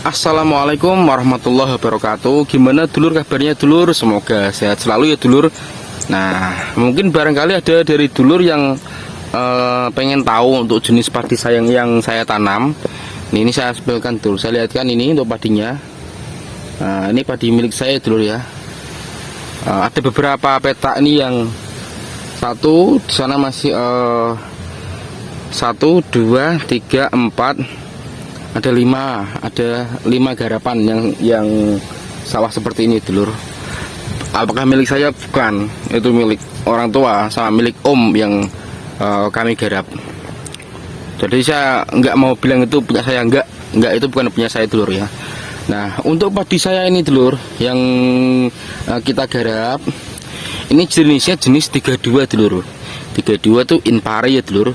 Assalamualaikum warahmatullahi wabarakatuh. Gimana dulur kabarnya dulur? Semoga sehat selalu ya dulur. Nah, mungkin barangkali ada dari dulur yang pengen tahu untuk jenis padi sayang yang saya tanam. Ini saya sebelkan dulu. Saya lihatkan ini untuk padinya. Nah, ini padi milik saya dulur ya. Ada beberapa petak ini yang satu di sana masih 1, 2, 3, 4. Ada 5 garapan yang sawah seperti ini dulur. Apakah milik saya? Bukan, itu milik orang tua sama milik om yang kami garap. Jadi saya nggak mau bilang itu punya saya, enggak itu bukan punya saya dulur ya. Nah, untuk padi saya ini dulur yang kita garap ini jenisnya jenis 32 dulur. 32 itu Inpari ya dulur.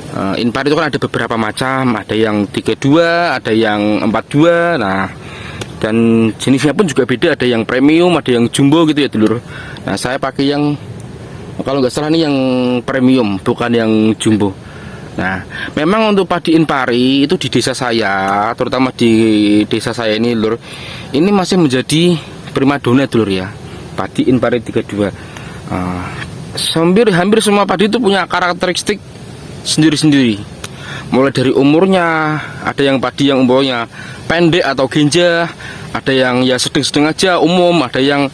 Inpari itu kan ada beberapa macam, ada yang 32, ada yang 42. Nah, dan jenisnya pun juga beda, ada yang premium, ada yang jumbo gitu ya dulur. Nah, saya pakai yang kalau nggak salah ini yang premium, bukan yang jumbo. Nah, memang untuk padi Inpari itu di desa saya, terutama di desa saya ini dulur, ini masih menjadi primadona dulur ya, padi Inpari 32. Hampir semua padi itu punya karakteristik sendiri-sendiri. Mulai dari umurnya, ada yang padi yang umurnya pendek atau genjah, ada yang ya sedang-sedang aja umum, ada yang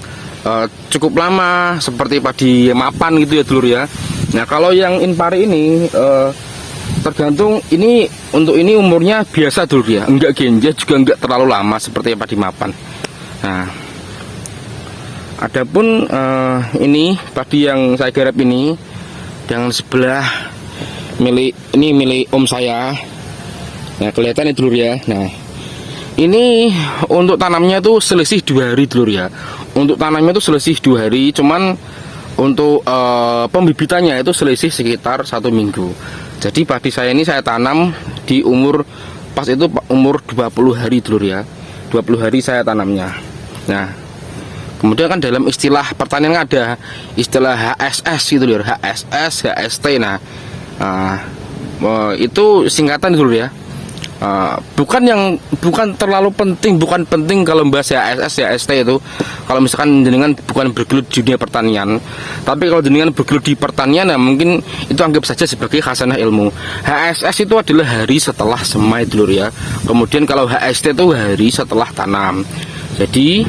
cukup lama seperti padi mapan gitu ya dulur ya. Nah, kalau yang Inpari ini tergantung, ini untuk ini umurnya biasa dulur ya, enggak genjah juga enggak terlalu lama seperti padi mapan. Nah, adapun ini padi yang saya garap ini yang sebelah milik om saya. Nah, kelihatan ya dulur ya. Nah, ini untuk tanamnya tuh selisih 2 hari dulur ya. Untuk tanamnya tuh selisih 2 hari, cuman untuk pembibitannya itu selisih sekitar 1 minggu. Jadi padi saya ini saya tanam di umur pas itu umur 20 hari dulur ya. 20 hari saya tanamnya. Nah, kemudian kan dalam istilah pertanian ada istilah HSS gitu dulur, HSS, HST. Nah, itu singkatan dulu ya. Bukan terlalu penting, bukan penting kalau bahas HSS ya ST itu. Kalau misalkan jenengan bukan bergelut di dunia pertanian, tapi kalau jenengan bergelut di pertanian, ya mungkin itu anggap saja sebagai khasanah ilmu. HSS itu adalah hari setelah semai dulu ya. Kemudian kalau HST itu hari setelah tanam. Jadi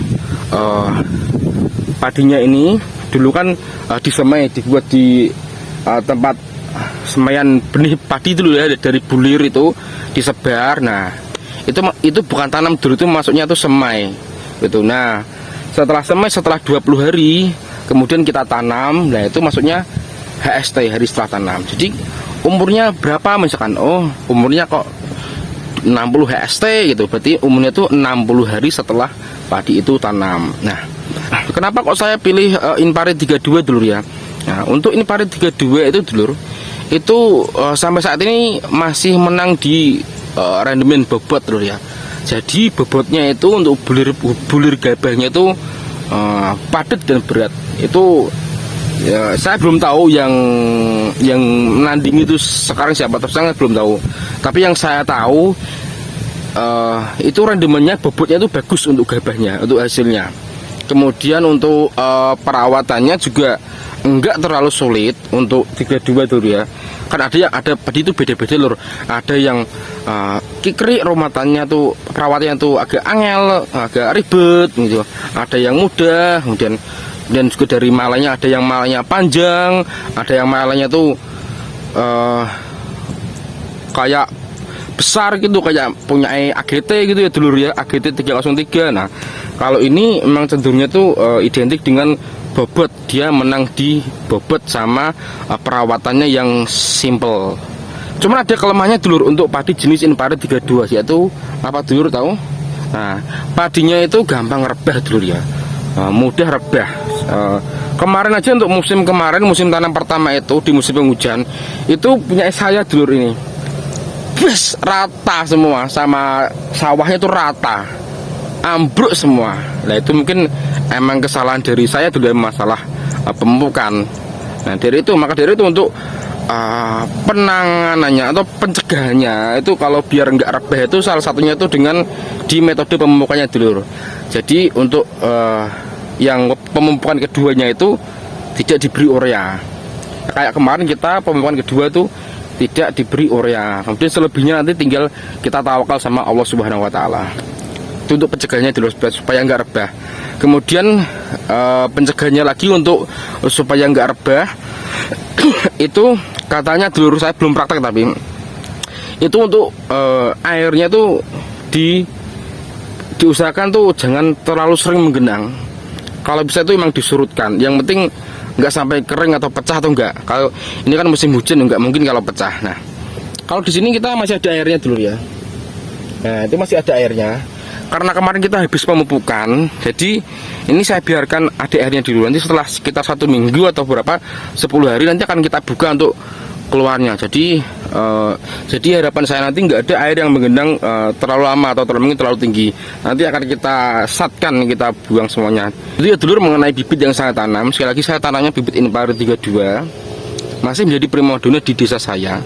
padinya ini dulu kan disemai, dibuat di tempat semaian benih padi dulu ya, dari bulir itu disebar. Nah, itu bukan tanam dulu, itu masuknya itu semai gitu. Nah, setelah semai, setelah 20 hari kemudian kita tanam. Nah, itu masuknya HST, hari setelah tanam. Jadi umurnya berapa misalkan, umurnya kok 60 HST gitu, berarti umurnya itu 60 hari setelah padi itu tanam. Nah, kenapa kok saya pilih Inpari 32 dulur ya? Nah, untuk Inpari 32 itu dulur, itu sampai saat ini masih menang di rendemen bobot dulur ya. Jadi bobotnya itu untuk bulir gabahnya itu padat dan berat. Itu ya, saya belum tahu yang menanding itu sekarang siapa, terus saya belum tahu. Tapi yang saya tahu itu rendemennya, bobotnya itu bagus untuk gabahnya, untuk hasilnya. Kemudian untuk perawatannya juga enggak terlalu sulit untuk 32 dulu ya. Kan ada padi itu beda-beda lur. Ada yang kikri romatannya tuh, perawatannya tuh agak angel, agak ribet gitu. Ada yang mudah, kemudian dan juga dari malanya ada yang malanya panjang, ada yang malanya tuh kayak besar gitu, kayak punya AGT gitu ya dulur ya, AGT 303. Nah, kalau ini memang cenderungnya tuh identik dengan bobot, dia menang di bobot sama perawatannya yang simple. Cuman ada kelemahannya dulur untuk padi jenis Inpari 32, yaitu apa dulur tahu? Nah, padinya itu gampang rebah dulur ya, mudah rebah. Kemarin aja untuk musim tanam pertama itu di musim penghujan itu punya saya dulur ini, rata semua, sama sawahnya itu rata, ambruk semua. Nah, itu mungkin emang kesalahan dari saya dulu, masalah pemupukan. Nah, maka dari itu untuk penanganannya atau pencegahannya itu kalau biar nggak rebah itu salah satunya itu dengan di metode pemupukannya dulur. Jadi untuk yang pemupukan keduanya itu tidak diberi urea. Kayak kemarin kita pemupukan kedua itu tidak diberi urea. Kemudian selebihnya nanti tinggal kita tawakal sama Allah Subhanahu Wa Taala. Itu untuk pencegahannya dulu supaya nggak rebah. Kemudian pencegahannya lagi untuk supaya nggak rebah itu katanya dulur, saya belum praktek tapi itu untuk airnya tuh diusahakan tuh jangan terlalu sering menggenang. Kalau bisa itu memang disurutkan. Yang penting nggak sampai kering atau pecah atau enggak. Kalau ini kan musim hujan nggak mungkin kalau pecah. Nah, kalau di sini kita masih ada airnya dulu ya. Nah, itu masih ada airnya. Karena kemarin kita habis pemupukan, jadi ini saya biarkan ada airnya dulu. Nanti setelah sekitar 1 minggu atau berapa 10 hari nanti akan kita buka untuk keluarnya. Jadi harapan saya nanti nggak ada air yang menggenang terlalu lama atau terlalu tinggi. Nanti akan kita satkan, kita buang semuanya. Itu ya dulur mengenai bibit yang saya tanam. Sekali lagi saya tanamnya bibit Inpari 32, masih menjadi primadona di desa saya.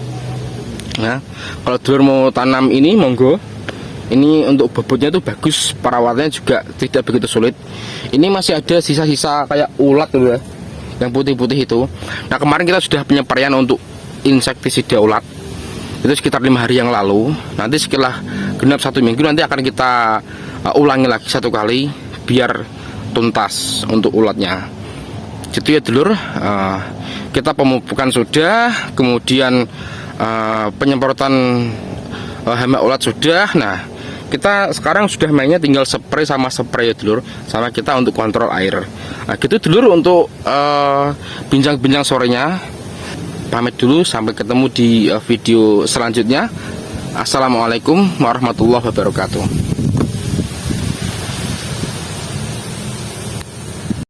Nah, kalau dulur mau tanam ini monggo. Ini untuk bobotnya itu bagus, perawatannya juga tidak begitu sulit. Ini masih ada sisa-sisa kayak ulat tuh ya, yang putih-putih itu. Nah kemarin kita sudah penyepraian untuk insektisida ulat itu sekitar 5 hari yang lalu. Nanti setelah genap 1 minggu nanti akan kita ulangi lagi 1 kali biar tuntas untuk ulatnya. Jadi ya dulur, kita pemupukan sudah, kemudian penyemprotan hama ulat sudah. Nah kita sekarang sudah mainnya tinggal spray sama spray ya dulur, sama kita untuk kontrol air. Nah gitu dulur untuk bincang-bincang sorenya. Pamit dulu, sampai ketemu di video selanjutnya. Assalamualaikum warahmatullahi wabarakatuh.